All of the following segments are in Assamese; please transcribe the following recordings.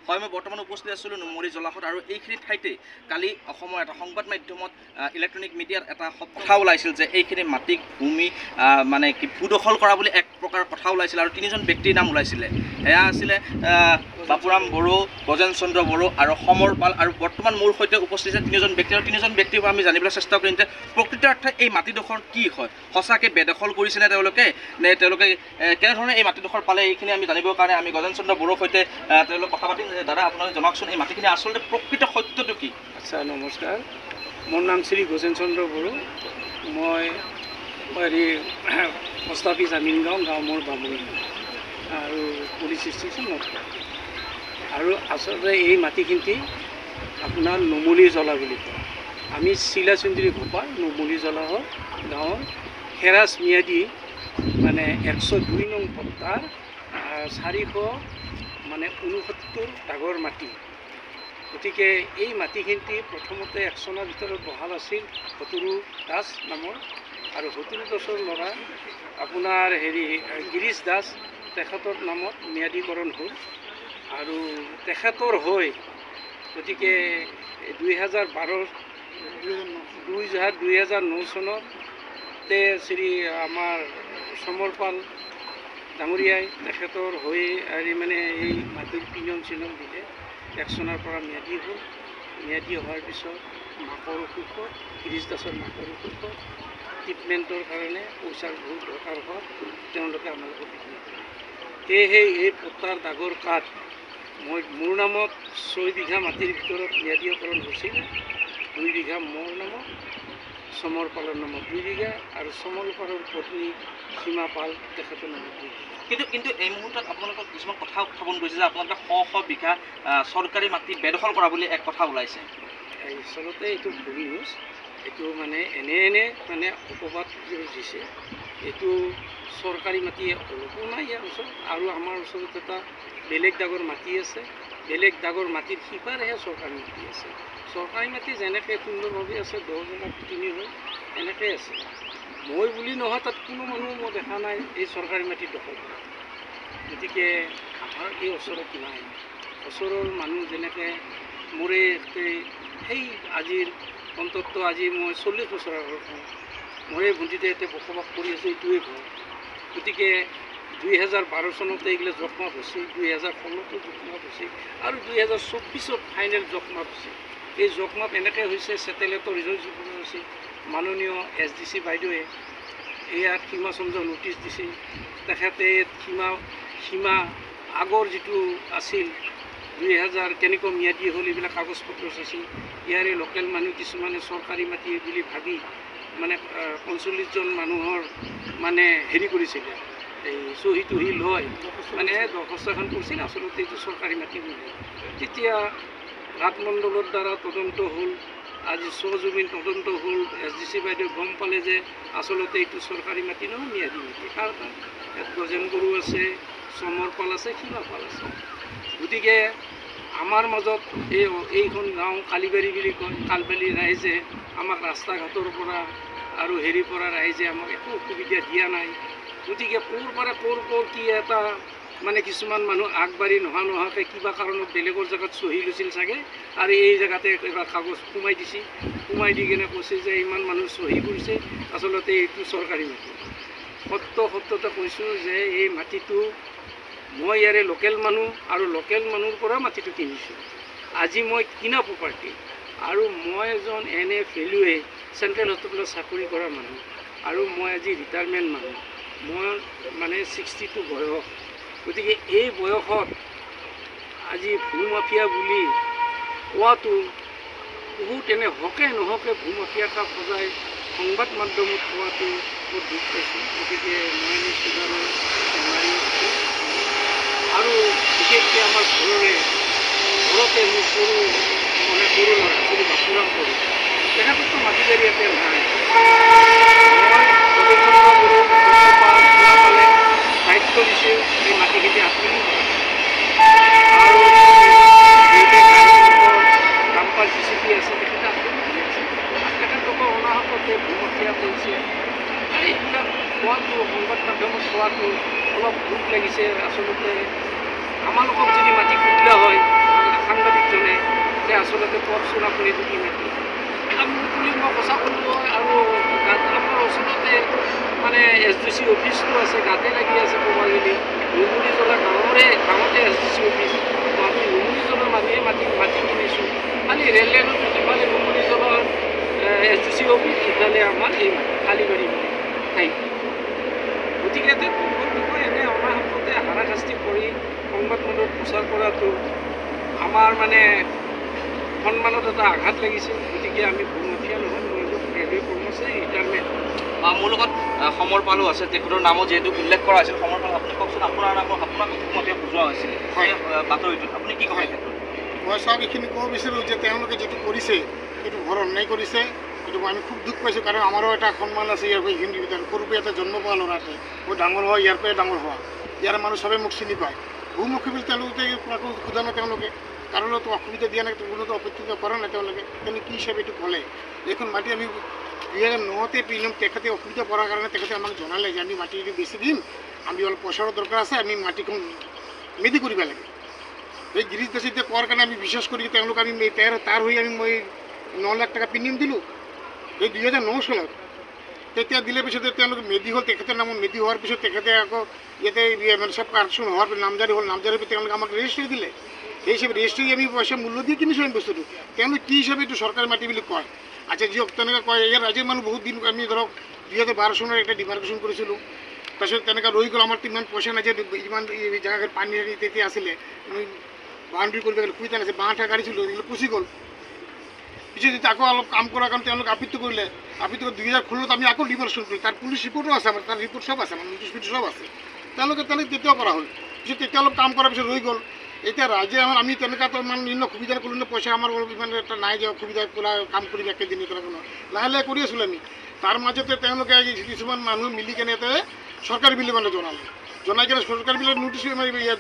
হয় মই বৰ্তমান উপস্থিত আছিলোঁ নুমলী জলাশয়ত আৰু এইখিনি ঠাইতে কালি অসমৰ এটা সংবাদ মাধ্যমত ইলেক্ট্ৰনিক মিডিয়াত এটা কথা ওলাইছিল যে এইখিনি মাটি ভূমি মানে কি ভূদখল কৰা বুলি এক প্ৰকাৰ কথা ওলাইছিল আৰু তিনিজন ব্যক্তিৰ নাম ওলাইছিলে। এয়া আছিলে বাপুৰাম বড়ো, গজেন চন্দ্ৰ বড়ো আৰু সমৰ পাল। আৰু বৰ্তমান মোৰ সৈতে উপস্থিত আছে তিনিজন ব্যক্তি আৰু তিনিজন ব্যক্তিৰ পৰা আমি জানিবলৈ চেষ্টা কৰিম যে প্ৰকৃতাৰ্থে এই মাটিডোখৰ কি হয়, সঁচাকৈ বেদখল কৰিছেনে তেওঁলোকে, নে তেওঁলোকে কেনেধৰণে এই মাটিডোখৰ পালে, এইখিনি আমি জানিবৰ কাৰণে আমি গজেন চন্দ্ৰ বড়োৰ সৈতে তেওঁলোক কথা পাতিম। দাদা আপোনালোকে জনাওকচোন এই মাটিখিনি আচলতে প্ৰকৃত সত্যটো কি? আচ্ছা, নমস্কাৰ। মোৰ নাম শ্ৰী গজেন চন্দ্ৰ বড়ো। মই হেৰি পোষ্ট অফিচ আমিনগাঁও, গাঁও মোৰ বামুণী আৰু পুলিচ ষ্টেচন নৰ্থ। আৰু আচলতে এই মাটিখিনি আপোনাৰ নুমলী জলা বুলি কয়। আমি চিলাচুন্দ্ৰী ঘোপা নুমলী জলাহৰ গাঁৱৰ হেৰাছ ম্যাদী মানে 102 নং পট্টাৰ 469 ডাগৰ মাটি। গতিকে এই মাটিখিনি প্ৰথমতে 1 চনৰ ভিতৰত বহাল আছিল হতুৰু দাস নামৰ, আৰু হতুৰু দাসৰ ল'ৰা আপোনাৰ গিৰিশ দাস, তেখেতৰ নামত ম্যাদীকৰণ হ'ল আৰু তেখেতৰ হৈ গতিকে 2009 চনতে শ্ৰী আমাৰ চমৰ পাল ডাঙৰীয়াই তেখেতৰ হৈ মানে এই মাটিৰ পিঞ্জন চিঞ্জন দিলে। 1 চনৰ পৰা ম্যাদী হ'ল। ম্যাদী হোৱাৰ পিছত মাকৰ অসুখত, গিৰিশ দাসৰ মাকৰ অসুখত ট্ৰিটমেণ্টৰ কাৰণে পইচাৰ বহুত দৰকাৰ হোৱাত তেওঁলোকে আমালোকক বিক্ৰী কৰে। সেয়েহে এই পট্টাৰ ডাগৰ কাঠ মোৰ নামত 6 বিঘা মাটিৰ ভিতৰত ম্যাদীকৰণ হৈছিল। 2 বিঘা মোৰ নামত, চমৰ পালৰ নামত 2 বিঘা আৰু চমৰ পালৰ পত্নী সীমা পাল তেখেতৰ নামত 2 বিঘা। কিন্তু এই মুহূৰ্তত আপোনালোকক কিছুমান কথা উত্থাপন কৰিছে যে আপোনালোকে শ বিঘা চৰকাৰী মাটি বেদখল কৰা বুলি এক কথা ওলাইছে। আচলতে এইটো ভুল নিউজ। এইটো মানে এনে মানে অপবাদ দিছে। এইটো চৰকাৰী মাটি অলপো নাই ইয়াৰ ওচৰত, আৰু আমাৰ ওচৰত এটা বেলেগ দাগৰ মাটি আছে। বেলেগ দাগৰ মাটিৰ সিপাৰেহে চৰকাৰী মাটি আছে। চৰকাৰী মাটি যেনেকৈ সুন্দৰভাৱে আছে 10 জেগা কিনি হৈ এনেকৈ আছে। মই বুলি নহয়, তাত কোনো মানুহ মই দেখা নাই এই চৰকাৰী মাটি দখল কৰা। গতিকে আমাৰ এই ওচৰত নাই। ওচৰৰ মানুহ যেনেকৈ মোৰে সেই আজিৰ অন্ততঃ আজি মই 40 বছৰৰ ঘৰ খাওঁ। মোৰে ভণ্টিতে এতিয়া বসবাস কৰি আছোঁ, এইটোৱে ঘৰ। গতিকে 2012 চনতে এইগিলা জখমা হৈছে, 2016তো জখমা হৈছে আৰু 2024 ফাইনেল জখমা হৈছে। এই জখমাত এনেকৈ হৈছে, ছেটেলাইটৰ ৰিজল্ট হৈছে। মাননীয় SDC বাইদেৱে ইয়াত সীমা চন্দ্ৰ নোটিছ দিছে। তেখেতে সীমা আগৰ যিটো আছিল 2000 কেনেকৈ ম্যাদী হ'ল এইবিলাক কাগজ পত্ৰ চাইছিল। ইয়াৰে লোকেল মানুহ কিছুমানে চৰকাৰী মাটি বুলি ভাবি মানে 45জন মানুহৰ মানে কৰিছিলে, এই চহী তহি লৈ মানে দৰখাস্ত এখন কৰিছিল। আচলতে এইটো চৰকাৰী মাটি বুলি। তেতিয়া ৰাজমণ্ডলৰ দ্বাৰা তদন্ত হ'ল, আজি সজমিন তদন্ত হ'ল। SDC বাইদেৱে গম পালে যে আচলতে এইটো চৰকাৰী মাটি নহয়, ম্যাদী মাটি। কাৰণ ইয়াত গজেন বড়ো আছে, চমৰ পাল আছে, সীমা পাল আছে। গতিকে আমাৰ মাজত এইখন গাঁও কালিবাৰী বুলি কয়। কালবাৰী ৰাইজে আমাক ৰাস্তা ঘাটৰ পৰা আৰু পৰা ৰাইজে আমাক একো অসুবিধা দিয়া নাই। গতিকে ক'ৰ কি এটা মানে কিছুমান মানুহ আগবাঢ়ি নোহোৱাকৈ কিবা কাৰণত বেলেগৰ জেগাত চহী লৈছিল চাগে, আৰু এই জেগাতে এবাৰ কাগজ সোমাই দিছে। সোমাই দি কিনে কৈছে যে ইমান মানুহ চহী কৰিছে, আচলতে এইটো চৰকাৰী মাটি। সত্যতে কৈছোঁ যে এই মাটিটো মই ইয়াৰে লোকেল মানুহ, আৰু লোকেল মানুহৰ পৰা মাটিটো কিনিছোঁ। আজি মই কিনা প্ৰপাৰ্টি, আৰু মই এজন ফেলুৱে চেণ্ট্ৰেল হস্পিটেলত চাকৰি কৰা মানুহ, আৰু মই আজি ৰিটায়াৰমেণ্ট মানুহ। মই মানে 62 বয়স। গতিকে এই বয়সত আজি ভূমাফিয়া বুলি কোৱাটো বহুত হকে নহকে ভূমাফিয়াটা সজাই সংবাদ মাধ্যমত কোৱাটো বহুত দুখ পাইছোঁ। গতিকে মই নিশ্চিতভাৱে মাৰি আছোঁ। আৰু বিশেষকৈ আমাৰ ঘৰতে মোৰ সৰু ল'ৰা ছোৱালী বাপুৰাম কৰোঁ, তেখেততো মাটি বাৰী ইয়াতে নাই। মই দায়িত্ব দিছে এই মাটিখিনি আপুনি আৰু ডাম্পাৰ GCP আছে, তেখেতে আপুনি আছে। তেখেতলোকক অনাহকতে ভূমফিয়া কৰিছে। এইবিলাক কোৱাটো সংবাদ মাধ্যমত কোৱাটো অলপ দুখ লাগিছে। আচলতে আমালোকক যদি মাটি কুটিলা হয় কওকচোন আপুনি এইটো কি মাটি আমি বুলি মই সঁচা ক'লোঁ আৰু আমাৰ ওচৰতে মানে SDC অফিচটো আছে, গাতে লাগি আছে ক'ব গ'লে ৰুমুলিজলা গাঁৱতে SDC অফিচ। আমি ৰুমুলিজলা মানুহে মাটি কিনিছোঁ, খালি ৰেল লাইনত ইফালে ৰুমুলিজলাৰ SDC অফিচ, ইফালে আমাৰ এই মাটি কালিবাৰী ঠাই। গতিকে বিষয়ে এনে অনাহকতে হাৰাশাস্তি কৰি সংবাদ মাধ্যমত প্ৰচাৰ কৰাটো আমাৰ মানে সন্মানত এটা আঘাত লাগিছে। গতিকে আমি ভূমফিয়া নহয়, মই এজন ৰেলৱে কৰ্মচাৰী ৰিটায়াৰমেণ্ট। মোৰ লগত সমৰ পালো আছে, তেখেতৰ নামো যিহেতু উল্লেখ কৰা হৈছিল। সমৰ পালো, আপুনি কওকচোন আপোনাৰ নামত আপোনাক ভূমফিয়া বুজোৱা হৈছিল বাতৰিটোত, আপুনি কি কয়? মই চাওক এইখিনি ক'ব বিচাৰোঁ যে তেওঁলোকে যিটো কৰিছে সেইটো ঘৰ অন্যায় কৰিছে। এইটো আমি খুব দুখ পাইছোঁ, কাৰণ আমাৰো এটা সন্মান আছে ইয়াৰ পৰা। এইখিনি ভিতৰত সৰুৰ পৰা এটা জন্ম পোৱা ল'ৰাতে মই ডাঙৰ হোৱা, ইয়াৰ পৰাই ডাঙৰ হোৱা, ইয়াৰ মানুহ চবেই মোক চিনি পায়। ভূমুখী বুলি তেওঁলোকে কাকো সোধা নাই, তেওঁলোকে কাৰোতো অসুবিধা দিয়া নাই, কোনোতো অপেক্ষা কৰা নাই। তেওঁলোকে কি হিচাপে এইটো ক'লে। এইখন মাটি আমি 2009তে প্ৰিমিয়াম তেখেতে অসুবিধা পৰাৰ কাৰণে তেখেতে আমাক জনালে যে আমি মাটি বেছি দিম, আমি অলপ পইচাৰো দৰকাৰ আছে, আমি মাটিখন মেদি কৰিব লাগে। এই গিৰিজ দাসে এতিয়া কোৱাৰ কাৰণে আমি বিশ্বাস কৰি তেওঁলোক আমি তাৰ হৈ মই 9 লাখ টকা প্ৰিমিয়াম দিলোঁ এই 2009 চনত। তেতিয়া দিলে পিছতে তেওঁলোকে মেদি হ'ল, তেখেতৰ নামত মেদি হোৱাৰ পিছত তেখেতে আকৌ ইয়াতে মানে চব কাৰেকশ্যন হোৱাৰ নামজাৰি হ'ল। নামজাৰি তেওঁলোকে আমাক ৰেজিষ্ট্ৰি দিলে। সেই হিচাপে ৰেজিষ্ট্ৰি আমি পইচা মূল্য দি কিনিছোঁ আমি বস্তুটো। তেওঁলোকে কি হিচাপে এইটো চৰকাৰী মাটি বুলি কয়। আচ্ছা, যিয়ক তেনেকৈ কয়, ইয়াৰ ৰাজ্যৰ মানুহ বহুত দিন আমি ধৰক 2012 চনৰ একটা ডিমাৰ্কেশ্যন কৰিছিলোঁ। তাৰপিছত তেনেকৈ ৰৈ গ'ল। আমাৰ ইমান পইচা নাই যে ইমান জেগা পানী তেতিয়া আছিলে, আমি বাউণ্ডেৰী কৰিব গ'লে সুবিধা নাছিল, বাঁহ ঠা গাড়িছিলোঁ, এইবিলাক পুচি গ'ল। পিছত যেতিয়া আকৌ অলপ কাম কৰাৰ কাৰণে তেওঁলোকে আপত্তি কৰিলে। আপত্তি কৰি 2016ত আমি আকৌ ডিমাৰ্কেশ্যন কৰিলোঁ। তাৰ পুলিচ ৰিপৰ্টো আছে, আমাৰ তাৰ ৰিপৰ্ট চব আছে, আমাৰ নোটিছ ফিটিছ চব আছে। তেওঁলোকে তেতিয়াও কৰা হ'ল। পিছত তেতিয়া অলপ কাম কৰাৰ পিছত ৰৈ গ'ল। এতিয়া ৰাইজে আমি তেনেকুৱাতো ইমান নিম্ন সুবিধাৰ কোনো পইচা আমাৰ ইমান এটা নাই যে অসুবিধা পৰা কাম কৰিম একেদিনে কৰা কোনো। লাহে লাহে কৰি আছিলোঁ আমি। তাৰ মাজতে তেওঁলোকে কিছুমান মানুহ মিলি কেনে চৰকাৰী বিল মানে জনাই কেনে চৰকাৰী বিলত নোটিছ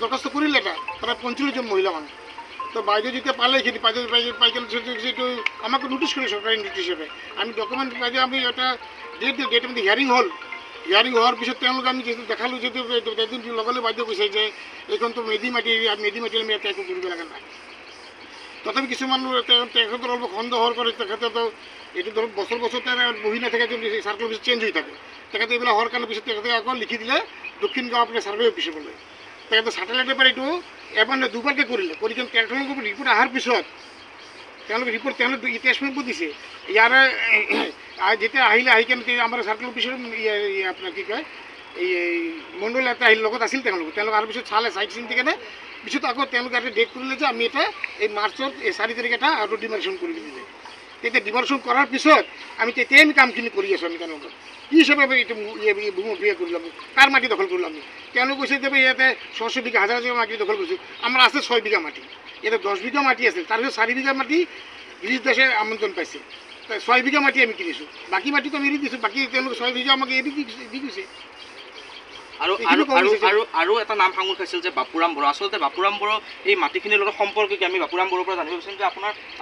দৰখাস্ত কৰিলে এটা প্ৰায় 45 জন মহিলা মানুহ। তো বাইদেউ যেতিয়া পালে এইখিনি পাই কেনে সেইটো আমাকো নোটিছ কৰিলে চৰকাৰী নোটিছ হিচাপে। আমি ডকুমেণ্ট বাইদেউ আমি এটা ডেট আমি হিয়াৰিং হ'ল। হিয়াৰিং হোৱাৰ পিছত তেওঁলোকে আমি যিহেতু দেখালোঁ, যিহেতু এদিন লগে বাইদেউ কৈছে যে এইখনতো মেদি মাটি আমি ইয়াতে একো কৰিব লগা নাই। তথাপি কিছুমান তেখেতৰ অলপ সন্দেহ হোৱাৰ কাৰণে তেখেতেতো এইটো ধৰক বছৰ বহি নাথাকে, চাৰ্কল অফিচ চেঞ্জ হৈ থাকে। তেখেতে এইবিলাক হোৱাৰ কাৰণে পিছত তেখেতে আকৌ লিখি দিলে দক্ষিণ গাঁও আপোনাৰ ছাৰ্ভে অফিচে বোলে। তেখেতে ছেটেলাইটৰ পৰা এইটো এবাৰ নে দুবাৰকৈ কৰিলে। কৰি কিনে তেওঁলোকৰ ৰিপৰ্ট অহাৰ পিছত তেওঁলোকে টেষ্টমেণ্টটো দিছে। ইয়াৰে যেতিয়া আহিলে আহি কেনে আমাৰ চাৰ্কল অফিচৰ আপোনাৰ কি কয় এই মণ্ডল এটা লগত আছিল। তেওঁলোক আৰু পিছত চালে, চাই চিন্তি কেনে পিছত আকৌ তেওঁলোকে এটা ডেট কৰিলে যে আমি এটা এই মাৰ্চৰ 4 তাৰিখ এটা আৰু ডিমাৰ্কেশ্যন কৰি দিলে। তেতিয়া ডিমাৰ্কেশ্যন কৰাৰ পিছত আমি তেতিয়াই আমি কামখিনি কৰি আছোঁ। আমি তেওঁলোকক কি হিচাপে এইটো ভূমফিয়া কৰিলোঁ, আমি কাৰ মাটি দখল কৰিলোঁ। আমি তেওঁলোক কৈছে যে ইয়াতে 600 বিঘা 1000 বিঘা মাটি দখল কৰিছোঁ। আমাৰ আছে 6 বিঘা মাটি, ইয়াতে 10 বিঘা মাটি আছিল। তাৰপিছত 4 বিঘা মাটি গিৰিজ দাসে আমন্ত্ৰণ পাইছে, 6 বিঘা মাটি আমি কিনিছোঁ। বাকী মাটিটো আমি এৰি দিছোঁ। বাকী তেওঁলোকে 6 বিঘা আমাক এৰি দি গৈছে। আৰু এটা নাম সাঙুৰ খাইছিল যে বাপুৰাম বড়ো। আচলতে বাপুৰাম বড়ো এই মাটিখিনিৰ লগত সম্পৰ্ক কি, আমি বাপুৰাম বড়োৰ পৰা জানিব বিচাৰিম যে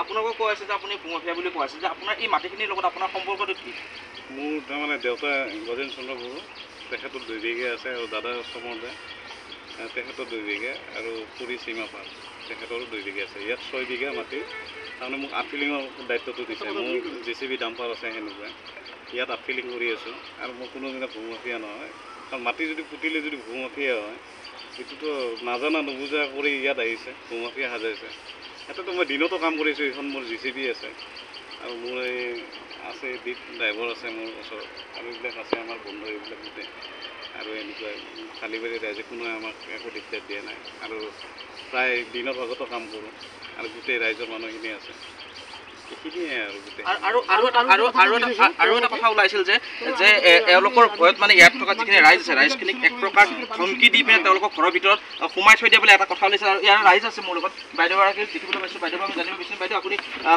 আপোনালোকক কৈ আছে যে আপুনি ভূমফিয়া বুলি কোৱা আছে, যে আপোনাৰ এই মাটিখিনিৰ লগত আপোনাৰ সম্পৰ্কটো কি? মোৰ তাৰমানে দেউতা গজেন চন্দ্ৰ বড়ো, তেখেতৰ 2 বিঘা আছে, আৰু দাদা চমৰ দে তেখেতৰ 2 বিঘা, আৰু খুৰী সীমা পাল তেখেতৰো 2 বিঘা আছে। ইয়াত 6 বিঘা মাটি তাৰমানে মোক আপিলিঙৰ দায়িত্বটো দিছে। মোৰ JCB ডাম্পাৰ আছে, সেনেকুৱা ইয়াত আপিলিং কৰি আছোঁ। আৰু মোৰ কোনোদিনা ভূমফিয়া নহয়, কাৰণ মাটি যদি পুতিলে যদি ভূমফিয়া হয়, এইটোতো নাজানা নুবুজা কৰি ইয়াত আহিছে, ভূমফিয়া সাজাইছে। ইয়াতেতো মই দিনতো কাম কৰিছোঁ। এইখন মোৰ JCB আছে, আৰু মোৰ এই আছে ড্ৰাইভাৰ আছে মোৰ ওচৰত, আৰু এইবিলাক আছে আমাৰ বন্ধু এইবিলাক গোটেই। আৰু এনেকুৱা কালিবাৰী ৰাইজে কোনো আমাক একো দিগদাৰ দিয়া নাই, আৰু প্ৰায় দিনৰ ভাগতো কাম কৰোঁ, আৰু গোটেই ৰাইজৰ মানুহখিনি আছে। এইখিনিয়ে আৰু গোটেই। আৰু এটা কথা ওলাইছিল যে এওঁলোকৰ ভয়ত মানে ইয়াত থকা যিখিনি ৰাইজ আছে, ৰাইজখিনিক এক প্ৰকাৰ ধমকি দি পিনে তেওঁলোকক ঘৰৰ ভিতৰত সোমাই থৈ দিয়া বুলি এটা কথা ওলাইছিল। আৰু ইয়াৰ ৰাইজ আছে মোৰ লগত, বাইদেউগৰাকীক দেখিবলৈ পাইছোঁ। বাইদেউক আমি জানিব বিচাৰিম, বাইদেউ আপুনি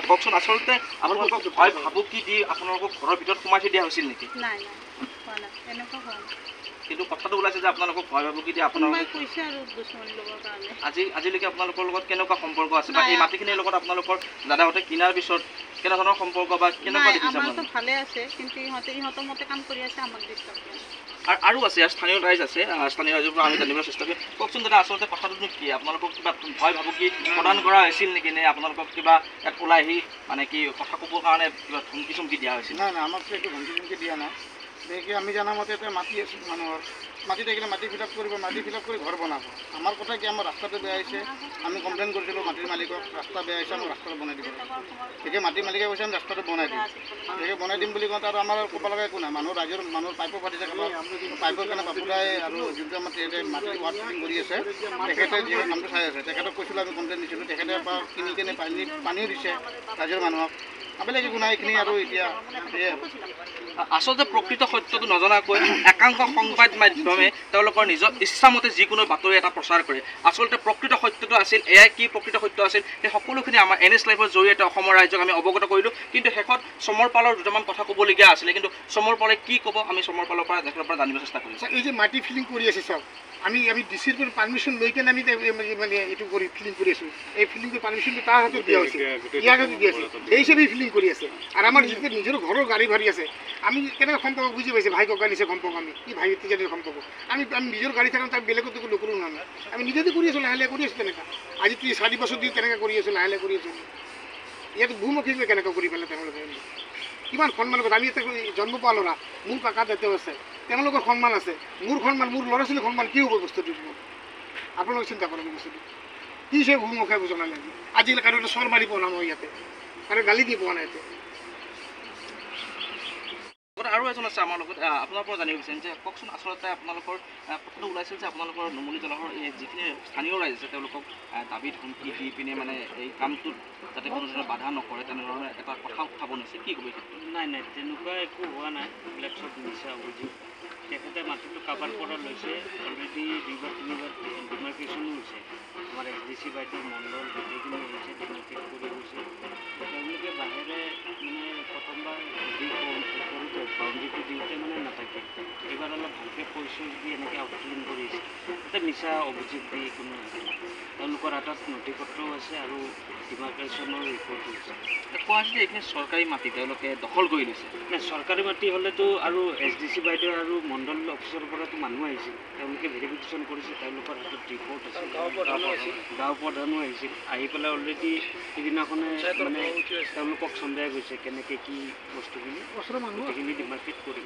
কওকচোন, আচলতে আপোনালোকক ভয় ভাবুকি দি আপোনালোকক ঘৰৰ ভিতৰত সোমাই থৈ দিয়া হৈছিল নেকি? নাই হোৱা নাই, এনেকুৱা হোৱা নাই। কিন্তু কথাটো ওলাইছে যে আপোনালোকক ভয় ভাবুকি দি আপোনালোকক কৈছে আৰু দুশ্মনী ল'বৰ কাৰণে। আজিলৈকে আপোনালোকৰ লগত কেনেকুৱা সম্পৰ্ক আছে, বা এই মাটিখিনিৰ লগত আপোনালোকৰ দাদাহঁতে কিনাৰ পিছত কেনেধৰণৰ সম্পৰ্ক বা কেনেকুৱা দেখিছে? আমাৰতো ভালে আছে, কিন্তু ইহঁতৰ মতে কাম কৰি আছে, আমাক ডিষ্টাৰ্ব কৰে। আৰু আছে ইয়াৰ স্থানীয় ৰাইজ আছে, স্থানীয় ৰাইজৰ পৰা আমি জানিবলৈ চেষ্টা কৰিম। কওকচোন দাদা, আচলতে কথাটোনো কি? আপোনালোকক কিবা ভয় ভাবুকি প্ৰদান কৰা হৈছিল নেকি, নে আপোনালোকক কিবা ইয়াত ওলাই আহি মানে কি কথা ক'বৰ কাৰণে কিবা ধমকি চমকি দিয়া হৈছিল? নাই নাই, আমাকতো একো ধমকি চমকি দিয়া নাই। বিশেষকৈ আমি জনামতে এটা মাটি আছিল মানুহৰ, মাটি থাকিলে মাটি ফিল আপ কৰিব, মাটি ফিল আপ কৰি ঘৰ বনাব। আমাৰ কথা কি, আমাৰ ৰাস্তাটো বেয়া হৈছে, আমি কমপ্লেইন কৰিছিলোঁ মাটিৰ মালিকক, ৰাস্তা বেয়া হৈছে, আমাক ৰাস্তাটো বনাই দিব। গতিকে মাটিৰ মালিকে কৈছে আমি ৰাস্তাটো বনাই দিম। গতিকে বনাই দিম বুলি কওঁতে আৰু আমাৰ ক'ব লগা একো নাই। মানুহৰ মানুহৰ পাইপো ফাটি থাকে, পাইপৰ কাৰণে বাপুদাই আৰু যোনটো আমাৰ মাটি ৱাৰ্ড ফিটিং কৰি আছে, তেখেতে যিহেতু কামটো চাই আছে, তেখেতক কৈছিলোঁ, আমি কমপ্লেইন দিছিলোঁ, তেখেতে কিনি কেনে পানীও দিছে ৰাজ্যৰ মানুহক। আবেলেগ একো নাই, এইখিনি আৰু এতিয়া সেয়ে আচলতে প্ৰকৃত সত্যটো নজনাকৈ একাংশ সংবাদ মাধ্যমে তেওঁলোকৰ নিজৰ ইচ্ছামতে যিকোনো বাতৰি এটা প্ৰচাৰ কৰে। আচলতে প্ৰকৃত সত্যটো আছিল, এয়াই কি প্ৰকৃত সত্য আছিল, সেই সকলোখিনি আমাৰ NS লাইভৰ জৰিয়তে অসমৰ ৰাইজক আমি অৱগত কৰিলোঁ। কিন্তু শেষত চমৰ পালৰ দুটামান কথা ক'বলগীয়া আছিলে, কিন্তু চমৰ পালে কি ক'ব আমি চমৰ পালৰ পৰা তেখেতৰ পৰা জানিব চেষ্টা কৰিছোঁ। এই যে মাটি ফিলিং কৰি আছে চাওক, আমি ডিচিৰ পৰা পাৰ্মিশ্যন লৈ কেনে আমি মানে এইটো কৰি ফিলিং কৰি আছোঁ। এই ফিলিং কৰি পাৰ্মিশ্যনটো তাৰ হাতত দিয়া হৈছে, ইয়াৰ হাতত দিয়া আছে, সেই হিচাপে ফিলিং কৰি আছে। আৰু আমাৰ যিটো নিজৰ ঘৰৰ গাড়ী ভাড়ি আছে, আমি কেনেকৈ গম পাব, বুজি পাইছে, ভাই ককা নিছে গম পাব, আমি কি ভাই তেতিয়া গম পাব। আমি নিজৰ গাড়ী থাকোঁ, তাক বেলেগতো নকৰোঁ নহয়, আমি নিজেতো কৰি আছোঁ, লাহে লাহে কৰি আছোঁ। তেনেকুৱা আজি 4 বছৰ দি তেনেকৈ কৰি আছোঁ, লাহে লাহে কৰি আছোঁ। ইয়াতো ভূমুখী কেনেকৈ কৰি পেলাই তেওঁলোকে কিমান সন্মান কথা। আমি ইয়াতে জন্ম পোৱা ল'ৰা, মোৰ কাকা দেউতাও আছে, তেওঁলোকৰ সন্মান আছে, মোৰ সন্মান, মোৰ ল'ৰা ছোৱালীৰ সন্মান কি হ'ব বস্তুটো? আপোনালোকে চিন্তা কৰক বস্তুটো কি হৈছে। ভূমুখে জনালে আজিকালি কাৰো এটা চৰ মাৰি পোৱা নাই, মই ইয়াতে কাৰো গালি দি পোৱা নাই। আৰু এজন আছে আমাৰ লগত, আপোনাৰ পৰা জানিব বিচাৰিম যে কওকচোন, আচলতে আপোনালোকৰ কথাটো ওলাইছিল যে আপোনালোকৰ নুমলী জলাশয়ৰ এই যিখিনি স্থানীয় ৰাইজ আছে, তেওঁলোকক দাবী ধমকি দি পিনে মানে এই কামটোত যাতে কোনো ধৰণৰ বাধা নকৰে, তেনেধৰণে এটা কথা উত্থাপন হৈছে, কি ক'ব? নাই নাই, তেনেকুৱা একো হোৱা নাই, এইবিলাক চব মিছা অভিযোগ। তেখেতে মাটিটো কাবাৰ পৰা লৈছে, অলৰেডি 2 বা 3 বাৰ ডিমাৰ্কেশ্যনো হৈছে। আমাৰ SDC বাইদেউ মণ্ডল গোটেইখিনি হৈছে, ডিমাৰ্কেট কৰি গৈছে। তেওঁলোকে বাহিৰে মানে প্ৰথমবাৰ কৰোঁতে বাউণ্ডেৰীটো দিওঁতে মানে নাথাকে, এইবাৰ অলপ ভালকৈ কৈছোঁ যদি এনেকৈ আউটক্লিন কৰিছে, তাতে মিছা অভিযোগ দি কোনো নাথাকে। তেওঁলোকৰ হাতত নথিপত্ৰও আছে আৰু ডিমাৰ্কেশ্যনৰ ৰিপৰ্টো আছে। কোৱা হৈছে যে এইখিনি চৰকাৰী মাটি তেওঁলোকে দখল কৰি লৈছে। নাই, চৰকাৰী মাটি হ'লেতো আৰু SDC বাইদেউ আৰু মণ্ডল অফিচৰ পৰাতো মানুহ আহিছিল, তেওঁলোকে ভেৰিফিকেশ্যন কৰিছে, তেওঁলোকৰ হাতত ৰিপৰ্ট আছে, গাঁও প্ৰধানো আহিছিল, আহি পেলাই অলৰেডি সিদিনাখনে মানে তেওঁলোকক চন্দাই গৈছে কেনেকৈ কি বস্তুখিনি গোটেইখিনি ডিমাৰ্কেট কৰি